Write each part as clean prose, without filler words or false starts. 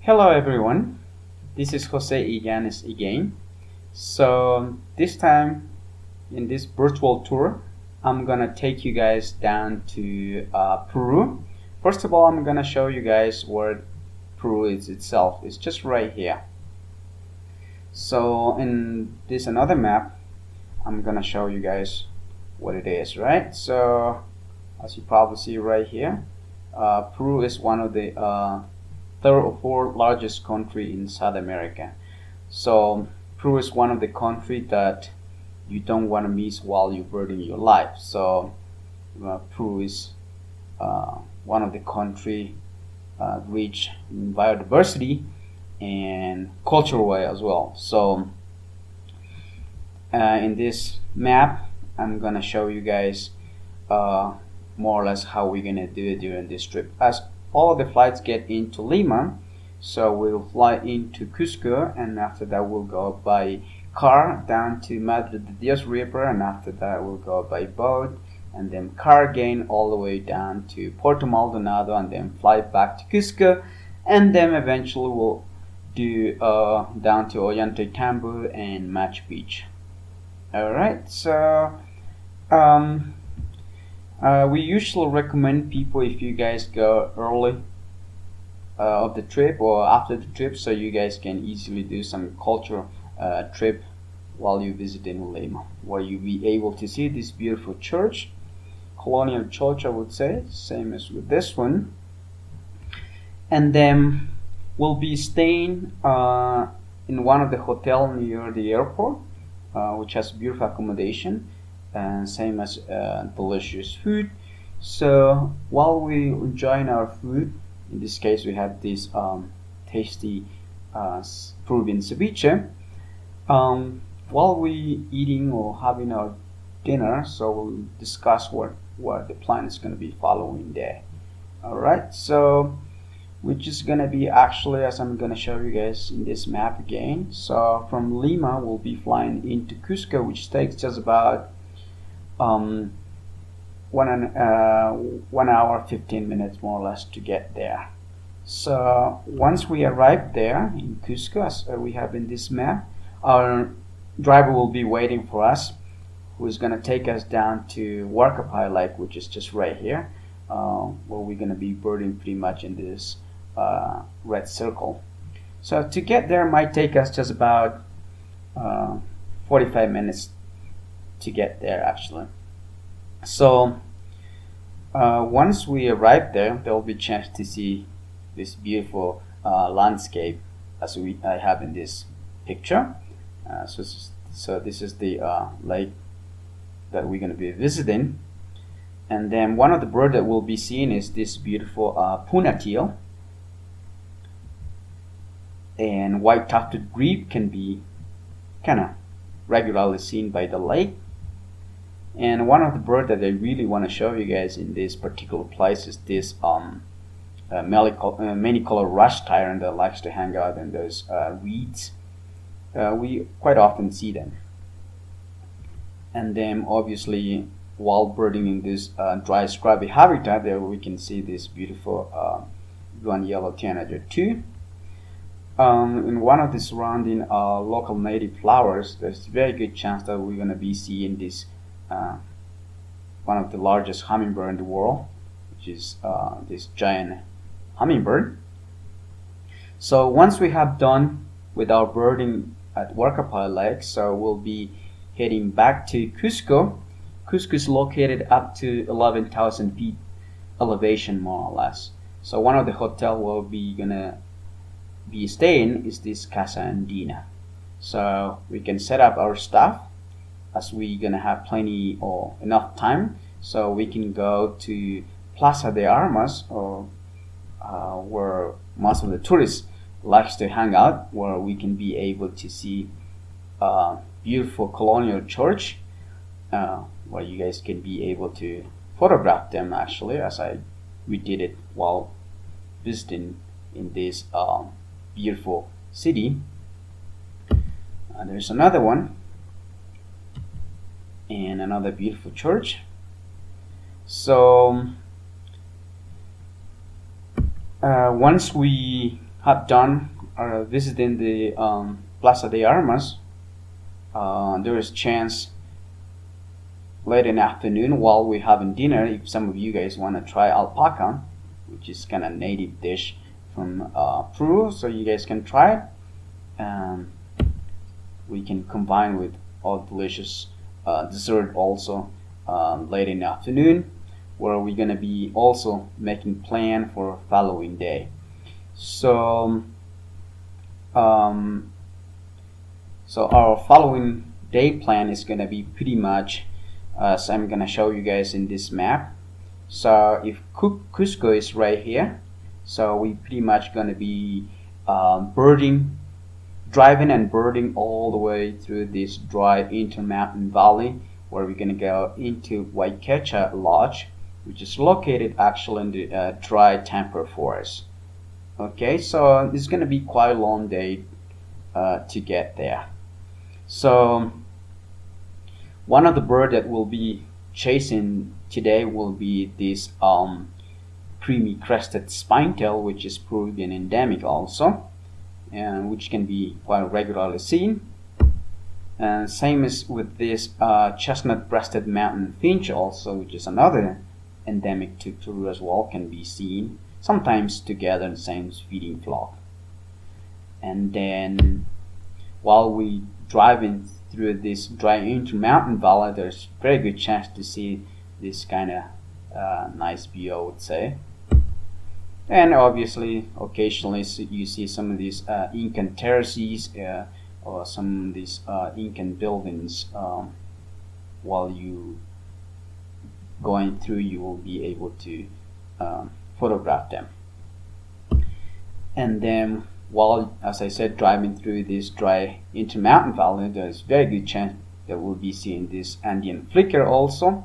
Hello everyone, this is Jose Illanes again. So this time in this virtual tour, I'm gonna take you guys down to Peru. First of all, I'm gonna show you guys where Peru is itself. It's just right here. So in this another map, I'm gonna show you guys what it is, right? So as you probably see right here, Peru is one of the third or fourth largest country in South America. So Peru is one of the countries that you don't want to miss while you're building your life. So Peru is one of the country rich in biodiversity and cultural way as well. So in this map, I'm gonna show you guys more or less how we're gonna do it during this trip. As all of the flights get into Lima, so we'll fly into Cusco, and after that we'll go by car down to Madre de Dios River, and after that we'll go by boat and then car again all the way down to Puerto Maldonado, and then fly back to Cusco, and then eventually we'll do down to Ollantaytambo and Machu Picchu. Alright, so we usually recommend people, if you guys go early of the trip or after the trip, so you guys can easily do some cultural trip while you're visiting Lima, where you'll be able to see this beautiful church, colonial church, I would say, same as with this one. And then we'll be staying in one of the hotels near the airport, which has beautiful accommodation and same as delicious food. So while we enjoying our food, in this case we have this tasty Peruvian ceviche, while we eating or having our dinner, so we'll discuss what the plan is going to be following there. Alright, so which is going to be actually, as I'm going to show you guys in this map again. So from Lima we'll be flying into Cusco, which takes just about 1 hour 15 minutes more or less to get there. So once we arrive there in Cusco, as we have in this map, our driver will be waiting for us, who is going to take us down to Huarcapay Lake, which is just right here, where we're going to be birding pretty much in this red circle. So to get there might take us just about 45 minutes to get there actually. So once we arrive there, there will be a chance to see this beautiful landscape as I have in this picture. So this is the lake that we're going to be visiting, and then one of the birds that we'll be seeing is this beautiful puna teal, and white tufted grebe can be kind of regularly seen by the lake. And one of the birds that I really want to show you guys in this particular place is this many-colored rush tyrant that likes to hang out in those reeds. We quite often see them. And then obviously while birding in this dry scrubby habitat, there we can see this beautiful blue and yellow tanager too. In one of the surrounding local native flowers, there's a very good chance that we're going to be seeing this one of the largest hummingbird in the world, which is this giant hummingbird. So once we have done with our birding at Huarcapay Lake, so we'll be heading back to Cusco. Cusco is located up to 11,000 feet elevation more or less. So one of the hotels we'll be gonna be staying is this Casa Andina. So we can set up our stuff as we're gonna have plenty or enough time, so we can go to Plaza de Armas, or where most of the tourists likes to hang out, where we can be able to see beautiful colonial church, where you guys can be able to photograph them actually, as we did it while visiting in this beautiful city. There's another one and another beautiful church. So once we have done visiting the Plaza de Armas, there is chance late in the afternoon while we're having dinner, if some of you guys want to try alpaca, which is kind of native dish from Peru, so you guys can try it. We can combine with all delicious dessert also late in the afternoon, where we're gonna be also making plan for following day. So so our following day plan is gonna be pretty much as I'm gonna show you guys in this map. So if Cusco is right here, so we pretty much gonna be driving and birding all the way through this dry Intermountain Valley, where we're gonna go into Waikecha Lodge, which is located actually in the dry temperate forest. Okay, so it's gonna be quite a long day to get there. So one of the birds that we'll be chasing today will be this creamy crested spinetail, which is Peruvian endemic also, and which can be quite regularly seen. And same as with this chestnut-breasted mountain finch also, which is another endemic to Peru as well, can be seen sometimes together in the same feeding flock. And then while we driving through this dry Intermountain Valley, there's very good chance to see this kind of nice view, I would say. And obviously occasionally you see some of these Incan terraces or some of these Incan buildings. While you going through, you will be able to photograph them. And then while, as I said, driving through this dry Intermountain Valley, there's very good chance that we'll be seeing this Andean flicker also,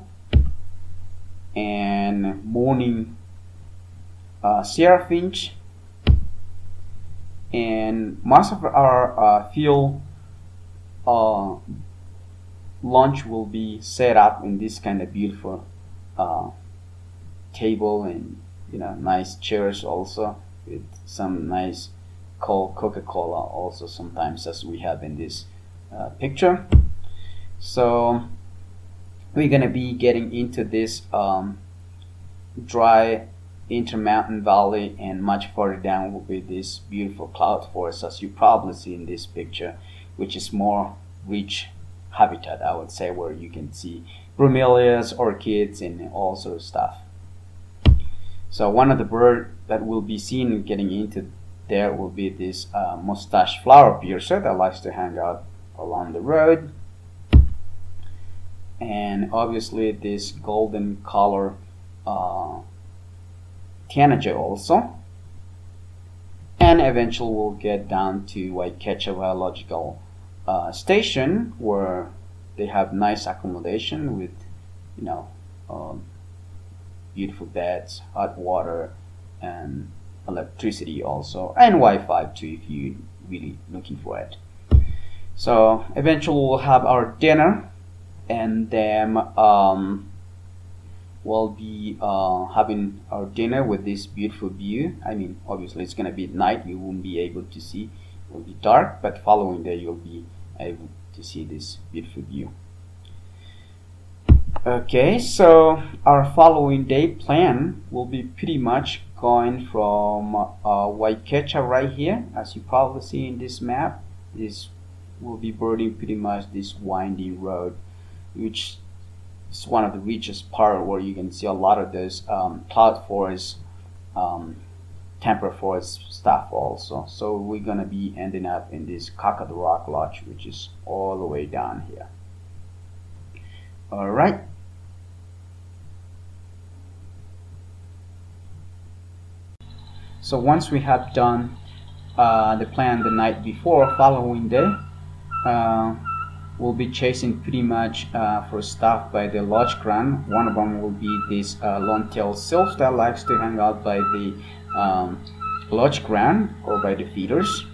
and morning Sierra finch, and most of our field lunch will be set up in this kind of beautiful table, and nice chairs also with some nice cold Coca-Cola also sometimes, as we have in this picture. So we're gonna be getting into this dry Intermountain Valley, and much further down will be this beautiful cloud forest, as you probably see in this picture, which is more rich habitat, I would say, where you can see bromeliads, orchids, and all sort of stuff. So one of the birds that we'll be seeing getting into there will be this mustache flower piercer that likes to hang out along the road, and obviously this golden color tanager also. And eventually we'll get down to Waikecha Biological Station, where they have nice accommodation with beautiful beds, hot water, and electricity also, and Wi-Fi too if you really looking for it. So eventually we'll have our dinner, and then we'll be having our dinner with this beautiful view. I mean, obviously it's gonna be at night, you won't be able to see, it will be dark, but following day you'll be able to see this beautiful view. Okay, so our following day plan will be pretty much going from Waikecha right here, as you probably see in this map. This will be birding pretty much this winding road, which is one of the richest part, where you can see a lot of this cloud forest, temperate forest stuff also. So we're gonna be ending up in this Cacado Rock Lodge, which is all the way down here. All right. So once we have done the plan the night before, following day, we'll be chasing pretty much for stuff by the lodge ground. One of them will be this long-tailed sylph that likes to hang out by the lodge ground or by the feeders,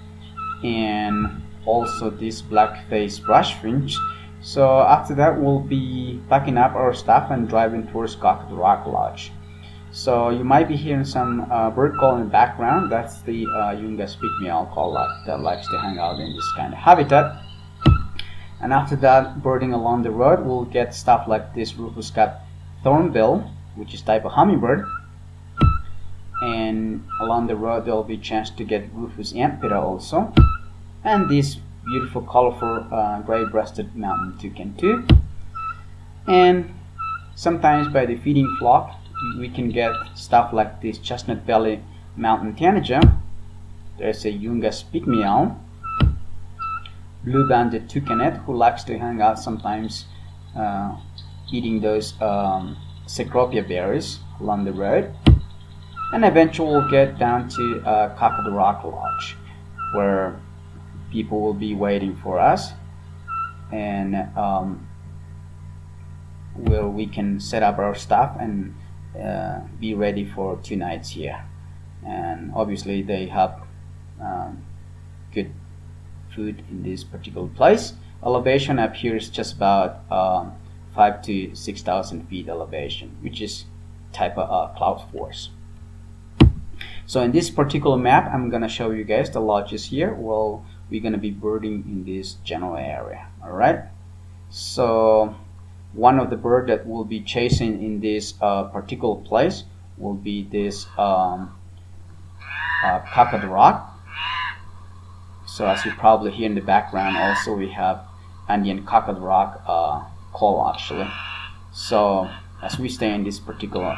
and also this black-faced brush finch. So after that we'll be packing up our stuff and driving towards Cacado Rock Lodge. So you might be hearing some bird call in the background. That's the Yungas pygmy call that likes to hang out in this kind of habitat. And after that, birding along the road, we'll get stuff like this rufous cap thornbill, which is type of hummingbird. And along the road, there'll be a chance to get rufous antpitta also, and this beautiful, colorful gray-breasted mountain toucan too. And sometimes by the feeding flock, we can get stuff like this chestnut belly mountain tanager. There's a Yungas pygmy owl, blue-banded toucanet who likes to hang out sometimes eating those cecropia berries along the road. And eventually we'll get down to Kakadu Rock Lodge, where people will be waiting for us, and where we can set up our stuff and be ready for 2 nights here. And obviously they have good food in this particular place. Elevation up here is just about 5,000 to 6,000 feet elevation, which is type of cloud force. So in this particular map, I'm gonna show you guys the lodges here. Well, we're gonna be birding in this general area. All right. So one of the bird that we'll be chasing in this particular place will be this Kakadu Rock. So as you probably hear in the background, also we have Andean Kakadu Rock call actually. So as we stay in this particular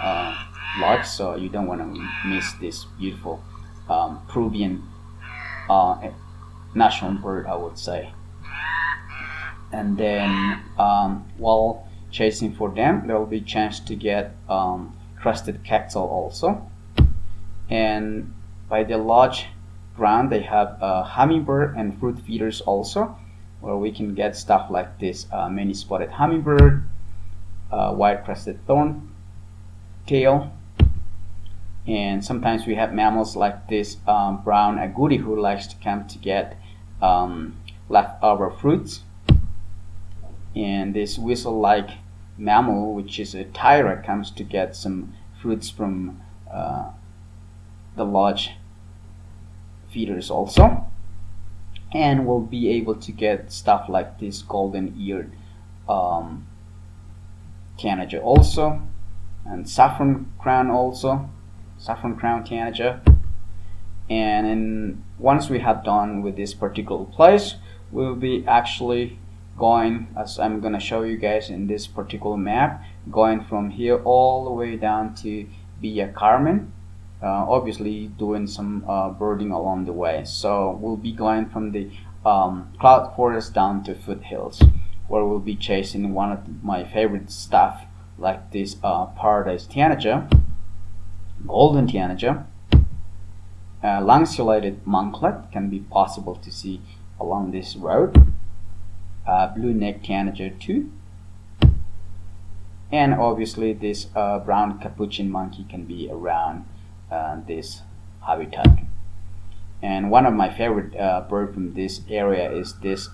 lodge, so you don't want to miss this beautiful Peruvian national bird, I would say. And then while chasing for them, there will be a chance to get crested cactus also. And by the lodge ground, they have hummingbird and fruit feeders also, where we can get stuff like this many spotted hummingbird, white crested thorn tail, and sometimes we have mammals like this brown agouti who likes to come to get leftover fruits, and this whistle-like mammal, which is a tyra, comes to get some fruits from the lodge feeders also. And we'll be able to get stuff like this golden-eared tanager also, and saffron crown also, saffron crown tanager. And once we have done with this particular place, we'll be actually going, as I'm gonna show you guys in this particular map, going from here all the way down to Villa Carmen, obviously doing some birding along the way. So we'll be going from the cloud forest down to foothills, where we'll be chasing one of my favorite stuff like this paradise tanager, golden tanager, lanceolated monklet can be possible to see along this road, blue neck tanager too, and obviously this brown capuchin monkey can be around this habitat. And one of my favorite bird from this area is this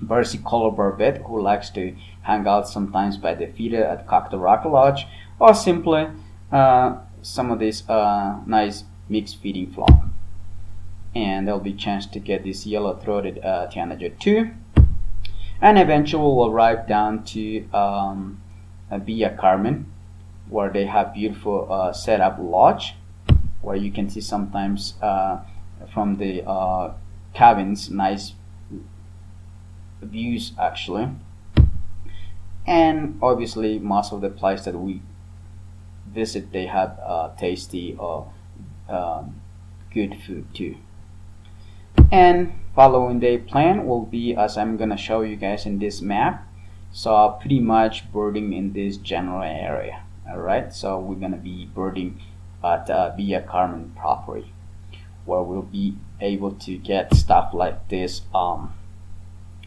versicolor barbet, who likes to hang out sometimes by the feeder at Kakadu Rock Lodge, or simply some of this nice mixed feeding flock. And there'll be a chance to get this yellow-throated tanager too. And eventually we'll arrive down to Villa Carmen, where they have beautiful setup lodge, where you can see sometimes from the cabins nice views actually. And obviously most of the place that we visit, they have tasty or good food too. And following day plan will be, as I'm gonna show you guys in this map, so pretty much birding in this general area. Alright, so we're gonna be birding at Villa Carmen property, where we'll be able to get stuff like this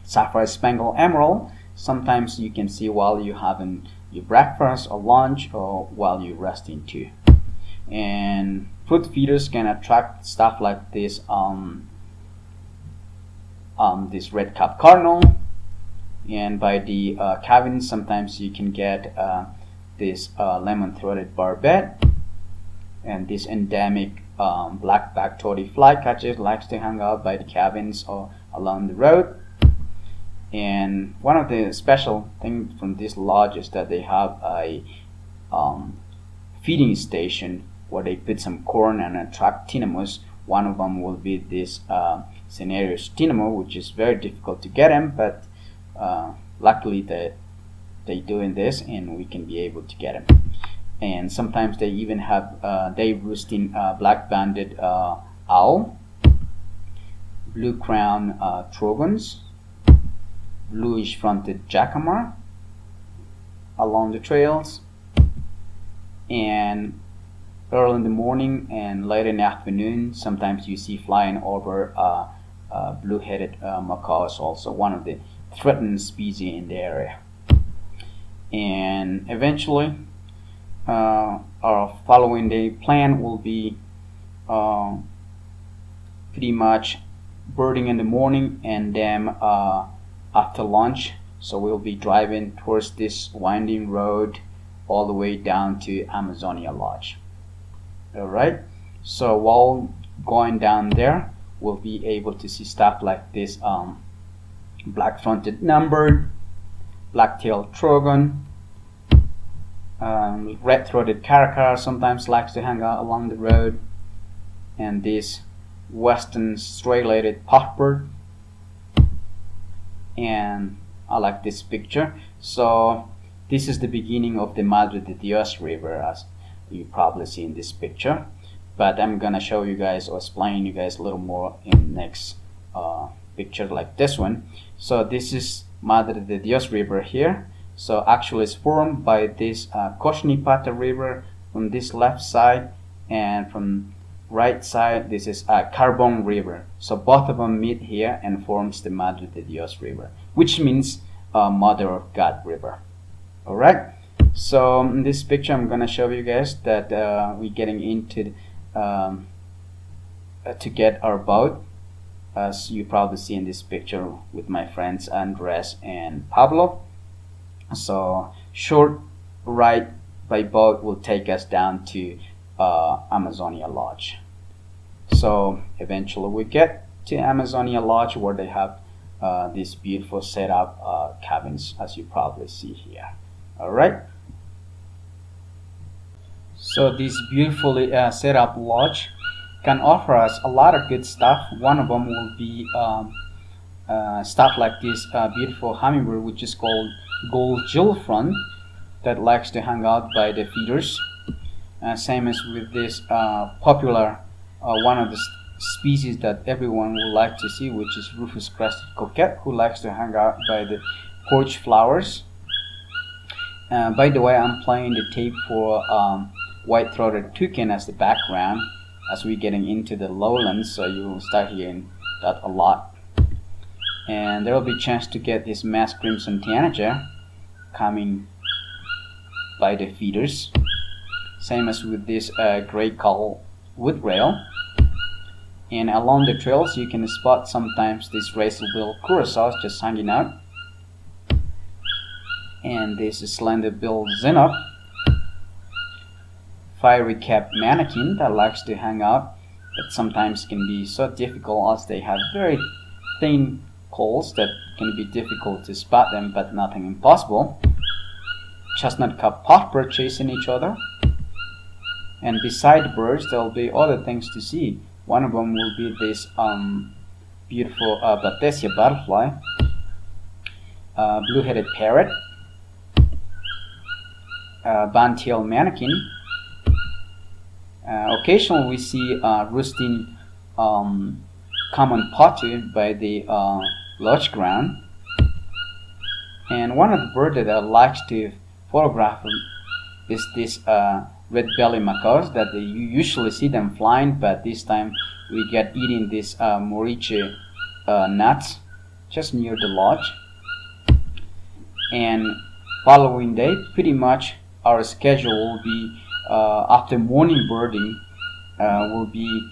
sapphire spangled emerald. Sometimes you can see while you're having your breakfast or lunch, or while you're resting too. And fruit feeders can attract stuff like this this red cap cardinal, and by the cabins sometimes you can get this lemon-throated barbet, and this endemic black-backed toddy flycatcher likes to hang out by the cabins or along the road. And one of the special things from this lodge is that they have a feeding station where they put some corn and attract tinamous. One of them will be this Cinereus tinamo, which is very difficult to get him, but luckily they doing this and we can be able to get him. And sometimes they even have day roosting black-banded owl, blue-crowned trogons, bluish-fronted jacamar along the trails, and early in the morning and late in the afternoon sometimes you see flying over blue-headed macaws, also one of the threatened species in the area. And eventually our following day plan will be pretty much birding in the morning and then after lunch. So we'll be driving towards this winding road all the way down to Amazonia Lodge. Alright, so while going down there we'll be able to see stuff like this black-fronted numbered, black-tailed trogon, red-throated caracal sometimes likes to hang out along the road, and this western striated potbird. And I like this picture. So this is the beginning of the Madre de Dios River, as you probably see in this picture, but I'm gonna show you guys or explain you guys a little more in the next picture like this one. So this is Madre de Dios River here. So actually it's formed by this Cochnipata River from this left side, and from right side this is Carbon River. So both of them meet here and forms the Madre de Dios River, which means Mother of God River. Alright, so in this picture I'm gonna show you guys that we're getting into to get our boat, as you probably see in this picture with my friends Andres and Pablo. So short ride by boat will take us down to Amazonia Lodge. So eventually we get to Amazonia Lodge, where they have these beautiful setup cabins, as you probably see here. Alright, so this beautifully set up lodge can offer us a lot of good stuff. One of them will be stuff like this beautiful hummingbird, which is called gold jewelfront, that likes to hang out by the feeders. Same as with this popular one of the species that everyone would like to see, which is Rufous crested coquette, who likes to hang out by the porch flowers. By the way, I'm playing the tape for white-throated toucan as the background as we're getting into the lowlands, so you will start hearing that a lot. And there will be a chance to get this masked crimson tanager coming by the feeders. Same as with this gray cowl wood rail. And along the trails you can spot sometimes these razor-billed curassows just hanging out. And this is slender-billed zenop, fiery cap manakin that likes to hang out, but sometimes can be so difficult as they have very thin calls that can be difficult to spot them, but nothing impossible. Chestnut cup potbird chasing each other. And beside the birds there will be other things to see. One of them will be this beautiful Batesia butterfly, blue-headed parrot, band-tailed manakin. Occasionally we see roosting common potu by the lodge ground. And one of the birds that I like to photograph is this red-bellied macaws, that you usually see them flying, but this time we get eating this moriche nuts just near the lodge. And following day, pretty much our schedule will be after morning birding, will be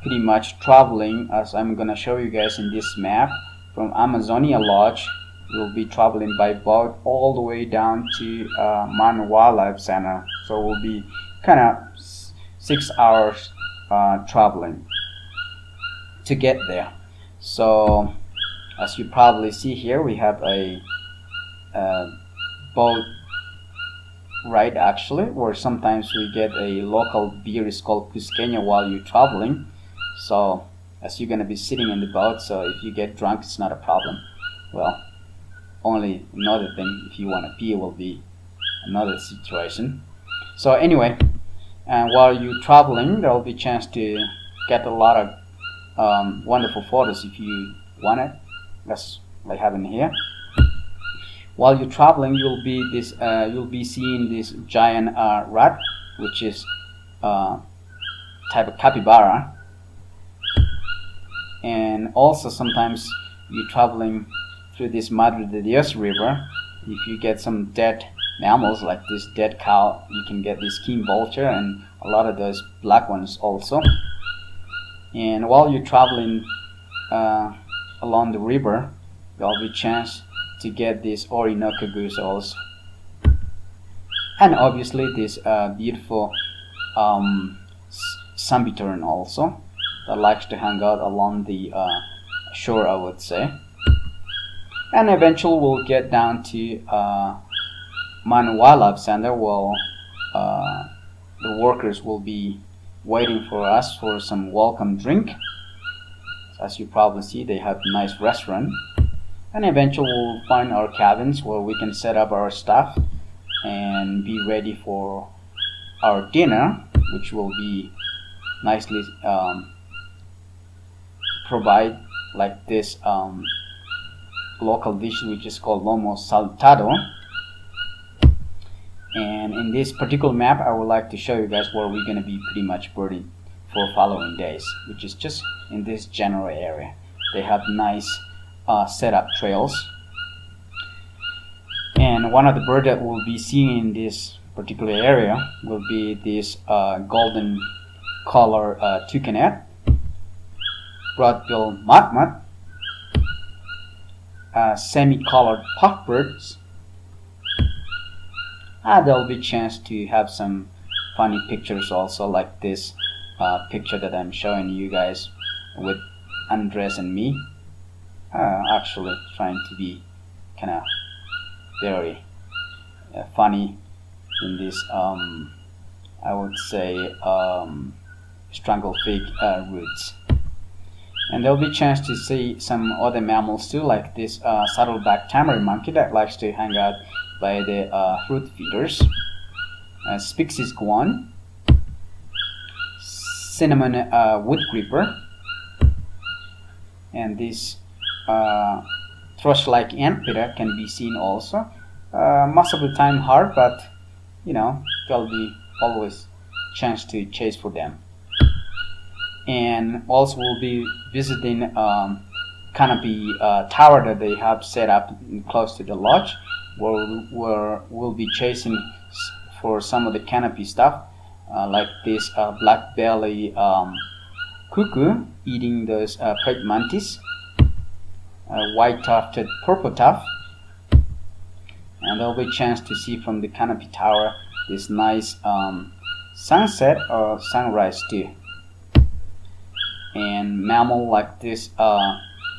pretty much traveling, as I'm gonna show you guys in this map, from Amazonia Lodge we'll be traveling by boat all the way down to Man Wildlife Center. So we'll be kind of 6 hours traveling to get there. So as you probably see here, we have a boat ride actually, where sometimes we get a local beer is called Cusqueña while you're traveling. So as you're gonna be sitting in the boat, so if you get drunk, it's not a problem. Well, only another thing, if you want to pee, will be another situation. So anyway, while you're traveling, there will be a chance to get a lot of wonderful photos if you want it. That's like having here. While you're traveling, you'll be seeing this giant rat, which is type of capybara. And also sometimes you're traveling through this Madre de Dios river. If you get some dead mammals like this dead cow, you can get this king vulture and a lot of those black ones also. And while you're traveling along the river, there'll be a chance to get this Orinoco goose also. And obviously this beautiful sambitern also, that likes to hang out along the shore, I would say. And eventually we'll get down to Man Wildlife Center, where the workers will be waiting for us for some welcome drink. So as you probably see, they have a nice restaurant. And eventually we'll find our cabins where we can set up our stuff and be ready for our dinner, which will be nicely provide like this local dish which is called lomo saltado. And in this particular map, I would like to show you guys where we're going to be pretty much birding for following days, which is just in this general area. They have nice setup trails, and one of the birds that we'll be seeing in this particular area will be this golden color toucanet, broad-billed motmot, semi-colored puffbirds. There'll be a chance to have some funny pictures also, like this picture that I'm showing you guys with Andres and me. Actually trying to be kind of very funny in this I would say strangle fig roots. And there'll be a chance to see some other mammals too, like this saddleback tamarin monkey that likes to hang out by the fruit feeders, Spixis guan, cinnamon wood creeper, and this thrush-like antpitta can be seen also. Most of the time hard, but you know, there'll be always chance to chase for them. And also we'll be visiting canopy tower that they have set up close to the lodge, where we'll be chasing for some of the canopy stuff, like this black belly cuckoo eating those praying mantis, white-tufted purple tuft, and there'll be a chance to see from the canopy tower this nice sunset or sunrise too. And mammal like this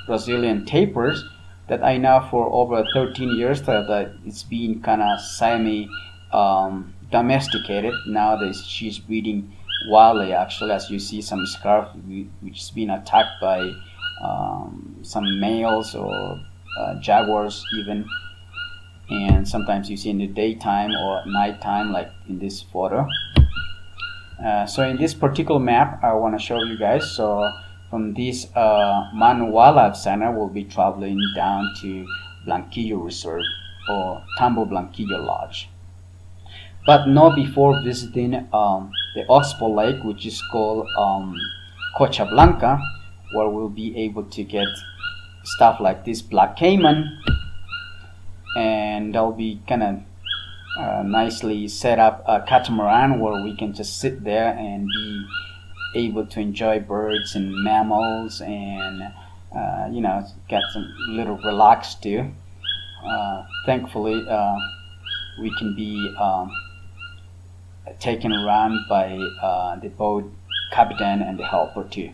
Brazilian tapirs that I know for over 13 years that it's been kind of semi domesticated. Nowadays she's breeding wildly actually, as you see some scarf which has been attacked by some males or jaguars even, and sometimes you see in the daytime or nighttime like in this photo. So in this particular map I want to show you guys, so from this Man Wildlife Center we'll be traveling down to Blanquillo Reserve or Tambo Blanquillo Lodge, but not before visiting the Oxbow Lake, which is called Cocha Blanca, where we'll be able to get stuff like this black caiman, and they'll be kind of nicely set up a catamaran where we can just sit there and be able to enjoy birds and mammals and you know, get some little relaxed too. thankfully we can be taken around by the boat captain and the helper too.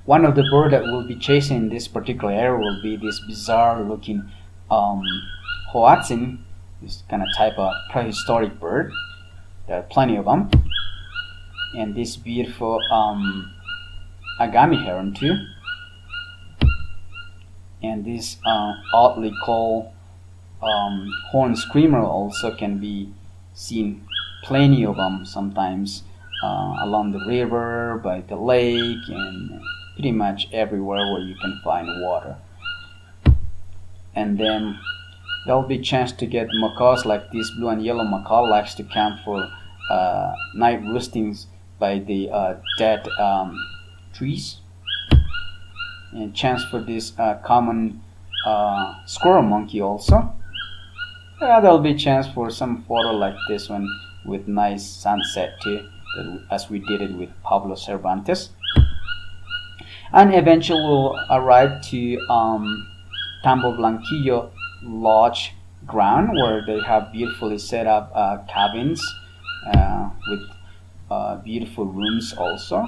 One of the birds that will be chasing this particular area will be this bizarre looking hoatzin, this kind of type of prehistoric bird. There are plenty of them. And this beautiful agami heron too. And this oddly called horn screamer also can be seen, plenty of them sometimes along the river, by the lake, and pretty much everywhere where you can find water. And then there'll be a chance to get macaws like this blue and yellow macaw likes to camp for night roostings by the dead trees. And chance for this common squirrel monkey also. There'll be a chance for some photo like this one with nice sunset too, as we did it with Pablo Cervantes. And eventually we'll arrive to Tambo Blanquillo Lodge ground, where they have beautifully set up cabins with beautiful rooms also.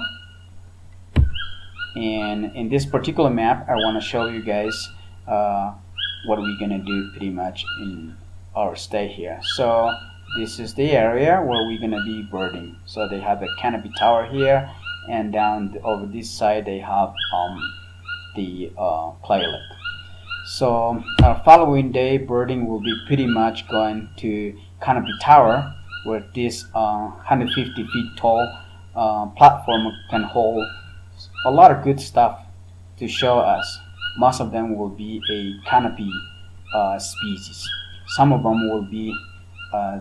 And in this particular map I want to show you guys what we're gonna do pretty much in our stay here. So this is the area where we're gonna be birding. So they have a canopy tower here, and down over this side they have the play lake. So our following day birding will be pretty much going to canopy tower, where this 150 feet tall platform can hold a lot of good stuff to show us. Most of them will be a canopy species. Some of them will be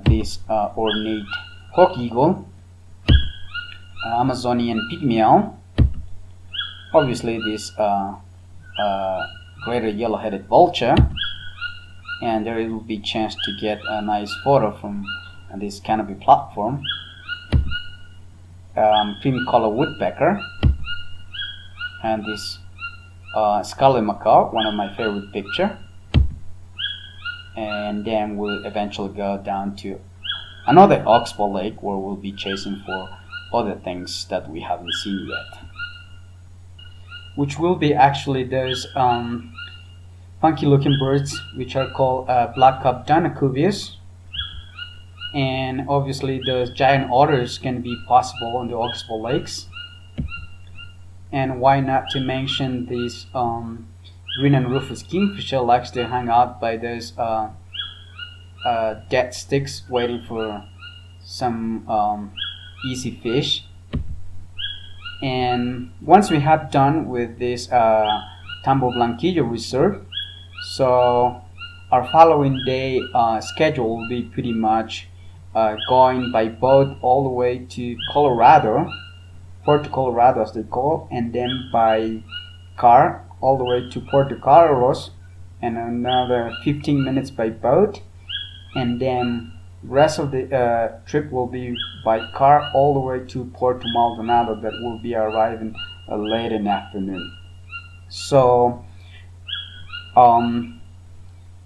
this ornate hawk eagle, Amazonian pygmy owl, obviously this greater yellow-headed vulture, and there will be a chance to get a nice photo from this canopy platform. Cream color woodpecker, and this scarlet macaw, one of my favorite picture. And then we'll eventually go down to another oxbow lake, where we'll be chasing for other things that we haven't seen yet, which will be actually those funky looking birds which are called black-capped Danacuvius. And obviously those giant otters can be possible on the oxbow lakes. And why not to mention these green and rufous kingfisher likes to hang out by those dead sticks waiting for some easy fish. And once we have done with this Tambo Blanquillo reserve, so our following day schedule will be pretty much going by boat all the way to Colorado, Puerto Colorado as they call, and then by car all the way to Puerto Carlos, and another 15 minutes by boat, and then rest of the trip will be by car all the way to Puerto Maldonado, that will be arriving late in the afternoon. So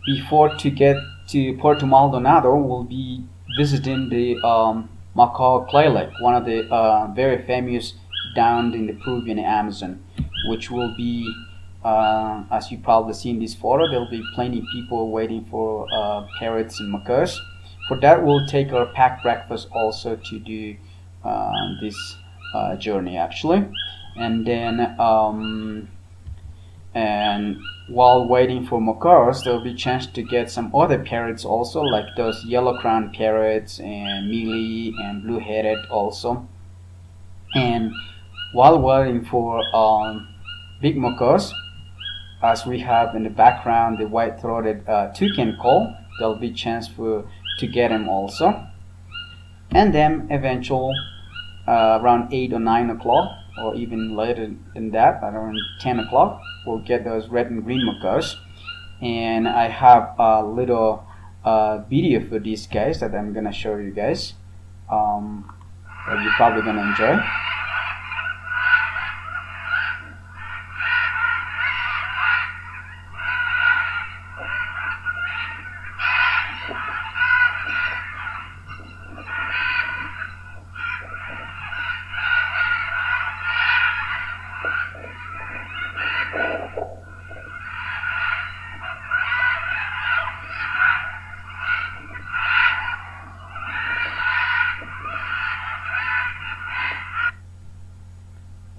before to get to Puerto Maldonado, we'll be visiting the Macaw Clay Lake, one of the very famous down in the Peruvian Amazon, which will be as you probably see in this photo, there'll be plenty of people waiting for parrots and macaws. For that, we'll take our packed breakfast also to do this journey actually. And then and while waiting for macaws, there'll be a chance to get some other parrots also, like those yellow-crowned parrots and mealy and blue-headed also. And while waiting for big macaws, as we have in the background the white-throated toucan call, there'll be a chance to get them also. And then eventually around 8 or 9 o'clock, or even later than that, around 10 o'clock, we'll get those red and green macaws. And I have a little video for these guys that I'm gonna show you guys that you're probably gonna enjoy.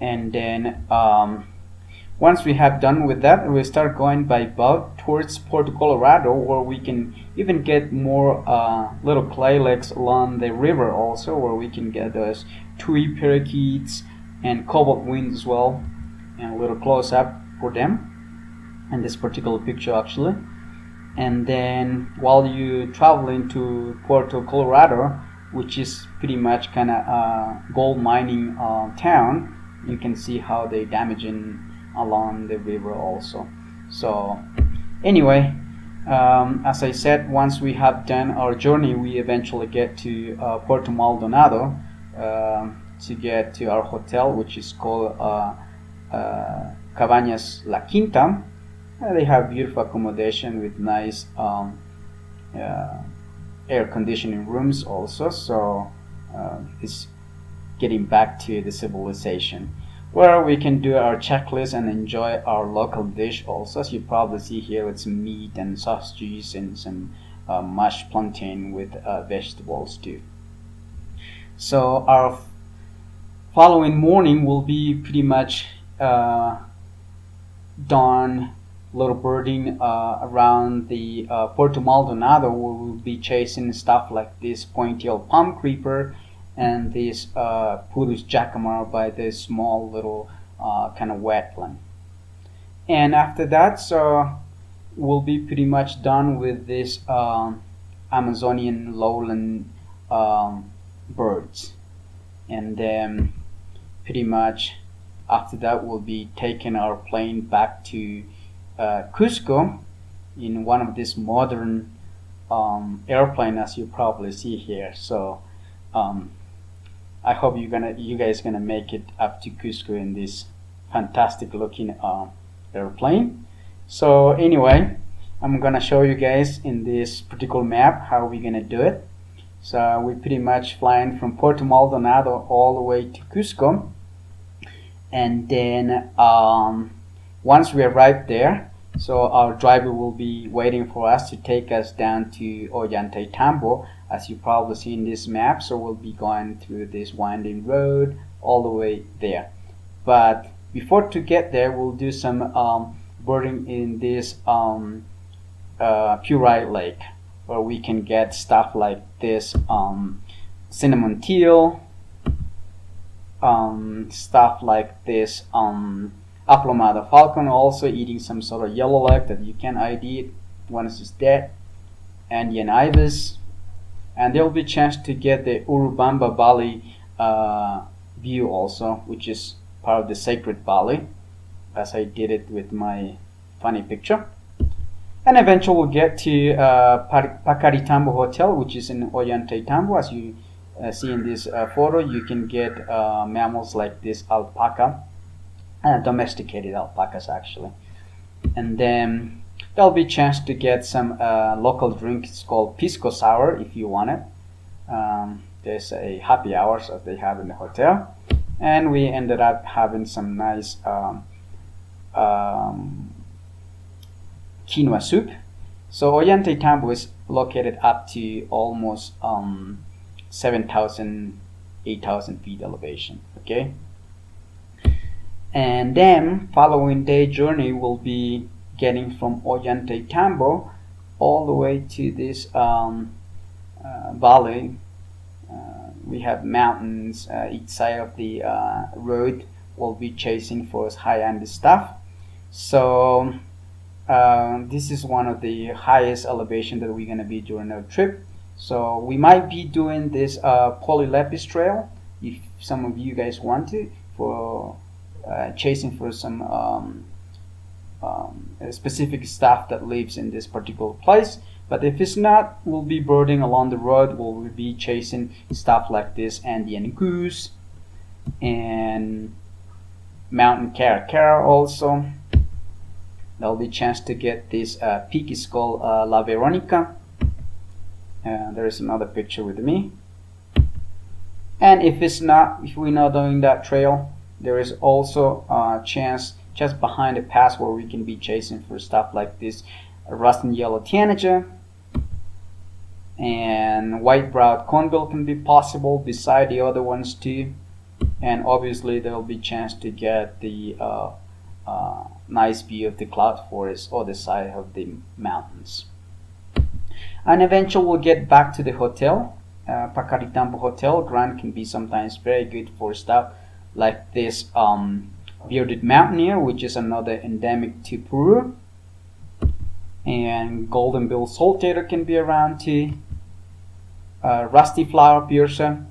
And then once we have done with that, we start going by boat towards Puerto Colorado, where we can even get more little clay lakes along the river also, where we can get those tui parakeets and cobalt winds as well, and a little close up for them in this particular picture actually. And then while you traveling to Puerto Colorado, which is pretty much kind of gold mining town, you can see how they damaging along the river also. So anyway, as I said, once we have done our journey, we eventually get to Puerto Maldonado to get to our hotel, which is called Cabañas La Quinta. They have beautiful accommodation with nice air conditioning rooms also. So it's getting back to the civilization, where we can do our checklist and enjoy our local dish also. As you probably see here, it's meat and sausages and some mashed plantain with vegetables too. So our following morning will be pretty much dawn, little birding around the Puerto Maldonado, where we'll be chasing stuff like this pointy-tailed palm creeper and this Purus jacamar by this small little kind of wetland. And after that, so we'll be pretty much done with this Amazonian lowland birds. And then pretty much after that, we'll be taking our plane back to Cusco in one of this modern airplane, as you probably see here. So I hope you guys gonna make it up to Cusco in this fantastic looking airplane. So anyway, I'm gonna show you guys in this particular map how we're gonna do it. So we're pretty much flying from Puerto Maldonado all the way to Cusco, and then once we arrive there, so our driver will be waiting for us to take us down to Ollantaytambo, as you probably see in this map. So we'll be going through this winding road all the way there. But before to get there, we'll do some birding in this Purite Lake, where we can get stuff like this cinnamon teal, stuff like this Aplomado falcon, also eating some sort of yellowlike that you can ID it once it's dead, Andean ibis, and there will be a chance to get the Urubamba Valley view also, which is part of the Sacred Valley, as I did it with my funny picture. And eventually we'll get to Pacaritambo Hotel, which is in Ollantaytambo. As you see in this photo, you can get mammals like this alpaca, domesticated alpacas actually. And then there'll be a chance to get some local drink. It's called pisco sour if you want it. There's a happy hours that they have in the hotel, and we ended up having some nice quinoa soup. So Ollantaytambo is located up to almost 7,000, 8,000 feet elevation. Okay. And then following day journey will be getting from Ollantaytambo all the way to this valley. We have mountains each side of the road. We'll be chasing for high-end stuff. So this is one of the highest elevation that we're going to be during our trip. So we might be doing this Polylepis trail if some of you guys want to, for chasing for some specific stuff that lives in this particular place. But if it's not, we'll be birding along the road. We'll be chasing stuff like this Andean goose and mountain caracara also. There'll be a chance to get this peak is called La Veronica. There is another picture with me. And if we're not doing that trail, there is also a chance just behind the pass where we can be chasing for stuff like this rust and yellow tanager, and white-browed cornbill can be possible beside the other ones too. and obviously there will be chance to get the nice view of the cloud forest or the side of the mountains. And eventually we'll get back to the hotel. Pacaritambo Hotel. Grand can be sometimes very good for stuff like this bearded mountaineer, which is another endemic to Peru, and golden bill saltator can be around too. Rusty flower piercer.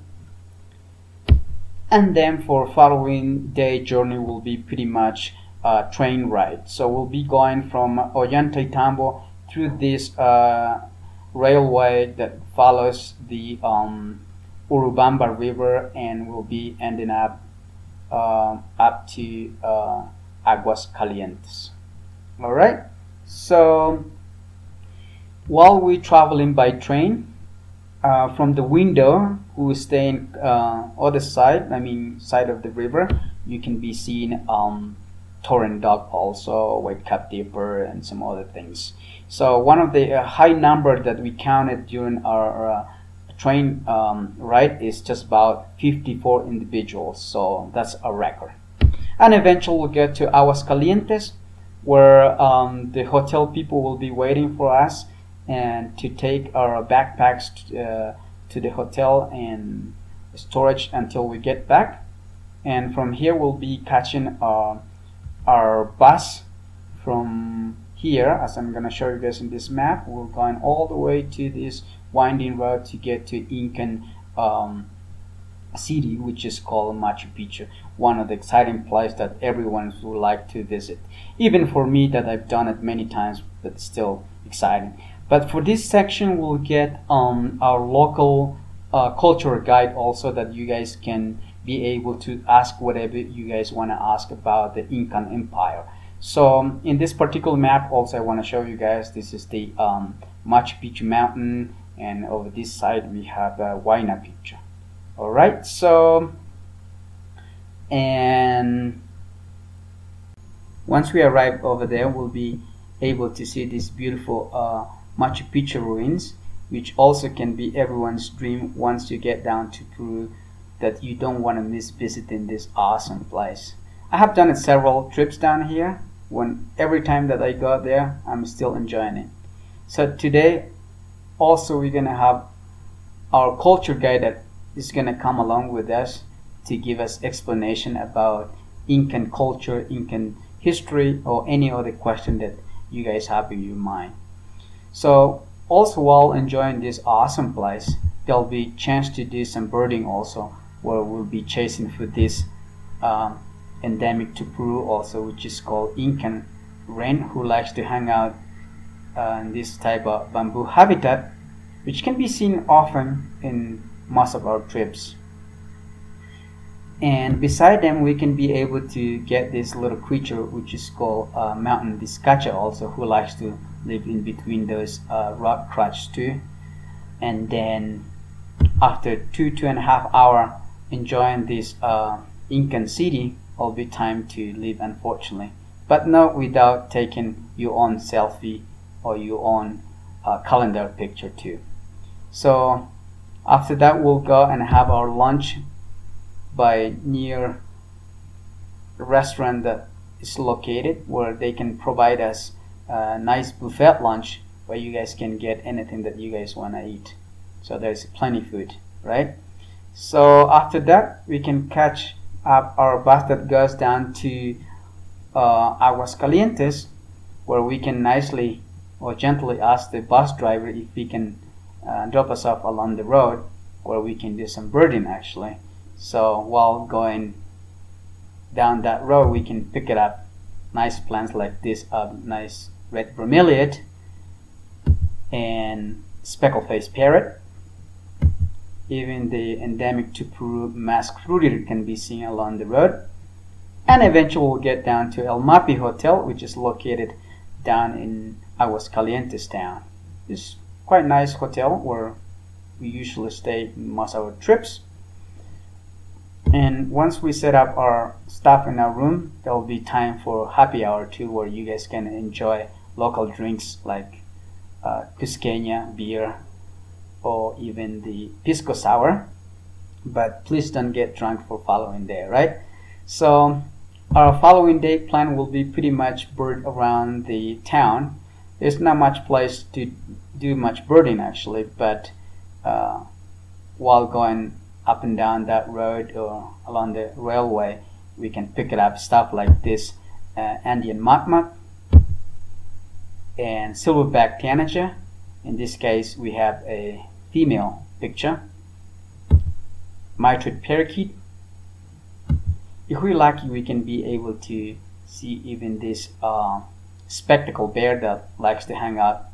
And then for following day journey will be pretty much a train ride. So we'll be going from Ollantaytambo through this railway that follows the Urubamba River, and we'll be ending up to Aguas Calientes. All right. So while we're traveling by train, from the window, who is staying other side, side of the river, you can be seeing torrent duck, also white-capped dipper, and some other things. So one of the high number that we counted during our train ride is just about 54 individuals. So that's a record. And eventually we'll get to Aguas Calientes, where the hotel people will be waiting for us and to take our backpacks to the hotel and storage until we get back. And from here we'll be catching our bus from here, as I'm gonna show you guys in this map. We're going all the way to this winding road to get to Incan city, which is called Machu Picchu, one of the exciting places that everyone would like to visit. Even for me, that I've done it many times, but it's still exciting. But for this section, we'll get our local cultural guide also, that you guys can be able to ask whatever you guys want to ask about the Incan Empire. So in this particular map also, I want to show you guys, this is the Machu Picchu mountain, and over this side we have Huayna Picchu. All right, so, and once we arrive over there, we'll be able to see this beautiful Machu Picchu ruins, which also can be everyone's dream once you get down to Peru, that you don't want to miss visiting this awesome place. I have done it several trips down here. Every time that I go there, I'm still enjoying it. So today also we're gonna have our culture guide that is gonna come along with us to give us explanation about Incan culture, Incan history, or any other question that you guys have in your mind. So also while enjoying this awesome place, there'll be a chance to do some birding also, where we'll be chasing for this endemic to Peru also, which is called Incan wren, who likes to hang out in this type of bamboo habitat, which can be seen often in most of our trips. And beside them, we can be able to get this little creature, which is called mountain vizcacha also, who likes to live in between those rock crutch too. And then after 2.5 hours enjoying this Incan city, will be time to leave, unfortunately, but not without taking your own selfie or your own calendar picture too. So after that, we'll go and have our lunch by near restaurant that is located, where they can provide us a nice buffet lunch where you guys can get anything that you guys want to eat. So there's plenty of food, right? So after that, we can catch up our bus that goes down to Aguas Calientes, where we can nicely or gently ask the bus driver if he can drop us off along the road, where we can do some birding actually. So while going down that road, we can pick it up nice plants like this nice red bromeliad and speckled-faced parrot. Even the endemic to Peru masked fruit eater can be seen along the road. And eventually we'll get down to El Mapi Hotel, which is located down in Aguas Calientes town. It's quite a nice hotel where we usually stay in most of our trips. And once we set up our stuff in our room, there will be time for happy hour too, where you guys can enjoy local drinks like Cusqueña beer, or even the pisco sour. but please don't get drunk for following day, right? So our following day plan will be pretty much bird around the town. There's not much place to do much birding actually, but while going up and down that road or along the railway, we can pick it up stuff like this Andean motmot and silverback tanager. In this case, we have a female picture, mitred parakeet. If we're lucky, we can be able to see even this spectacled bear that likes to hang out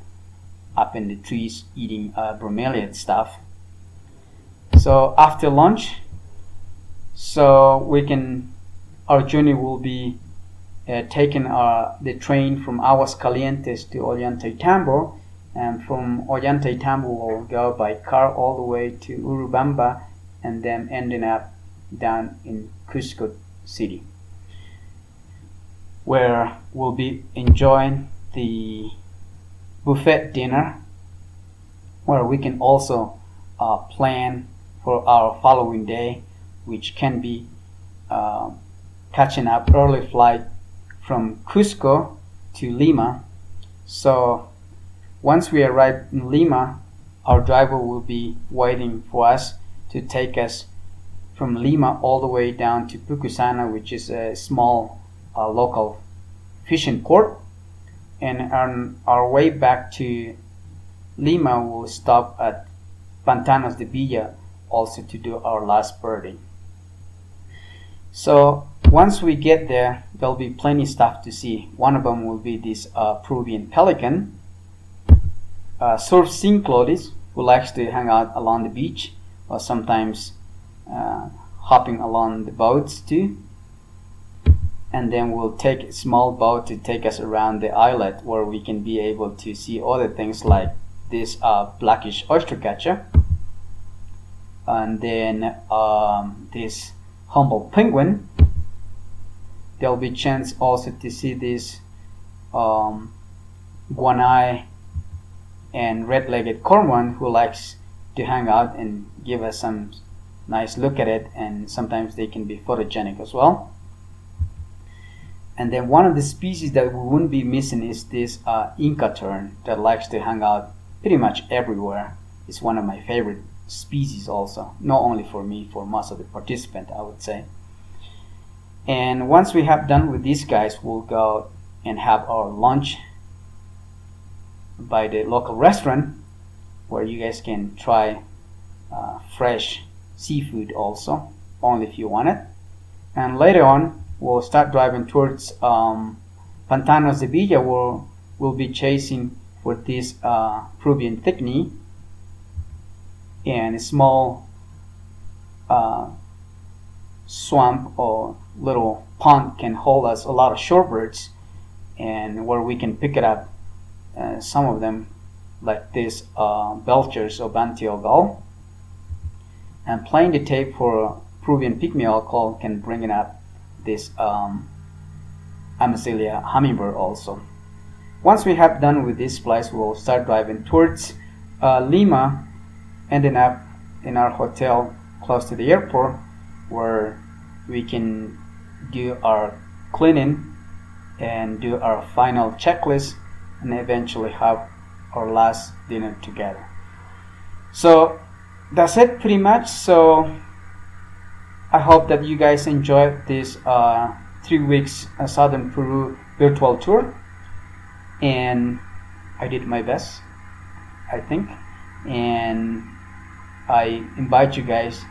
up in the trees eating bromeliad stuff. So after lunch, our journey will be taking the train from Aguascalientes to Ollantaytambo, and from Ollantaytambo we'll go by car all the way to Urubamba, and then ending up down in Cusco City, where we'll be enjoying the buffet dinner, where we can also plan for our following day, which can be catching up early flight from Cusco to Lima. So once we arrive in Lima, our driver will be waiting for us to take us from Lima all the way down to Pucusana, which is a small local fishing port. And on our way back to Lima, we'll stop at Pantanos de Villa also to do our last birding. So once we get there, there'll be plenty of stuff to see. One of them will be this Peruvian pelican, surf cinclodes, who likes to hang out along the beach, or sometimes hopping along the boats too. And then we'll take a small boat to take us around the islet, where we can be able to see other things like this blackish oyster catcher, and then this humboldt penguin. There'll be chance also to see this guanay and red-legged cormorant, who likes to hang out and give us some nice look at it, and sometimes they can be photogenic as well. And then one of the species that we wouldn't be missing is this Inca tern that likes to hang out pretty much everywhere. It's one of my favorite species also, not only for me, for most of the participants, I would say. And once we have done with these guys, we'll go and have our lunch by the local restaurant, where you guys can try fresh seafood also, only if you want it. And later on, we'll start driving towards Pantanos de Villa, where we'll be chasing for this Peruvian thickney, and a small swamp or little pond can hold us a lot of shorebirds, and where we can pick it up, some of them like this Belcher's or Bantiel gull. And playing the tape for Peruvian pygmy call can bring it up this Amazilia hummingbird also. Once we have done with this place, we'll start driving towards Lima, ending up in our hotel close to the airport, where we can do our cleaning and do our final checklist, and eventually have our last dinner together. So that's it pretty much. So I hope that you guys enjoyed this 3 weeks Southern Peru virtual tour, and I did my best, I think, and I invite you guys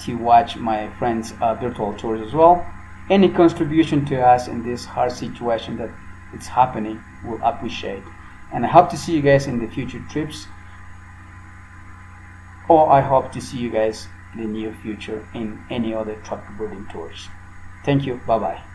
to watch my friends' virtual tours as well. Any contribution to us in this hard situation that it's happening, we'll appreciate. And I hope to see you guys in the future trips, or I hope to see you guys in the near future in any other truck birding tours. Thank you. Bye bye.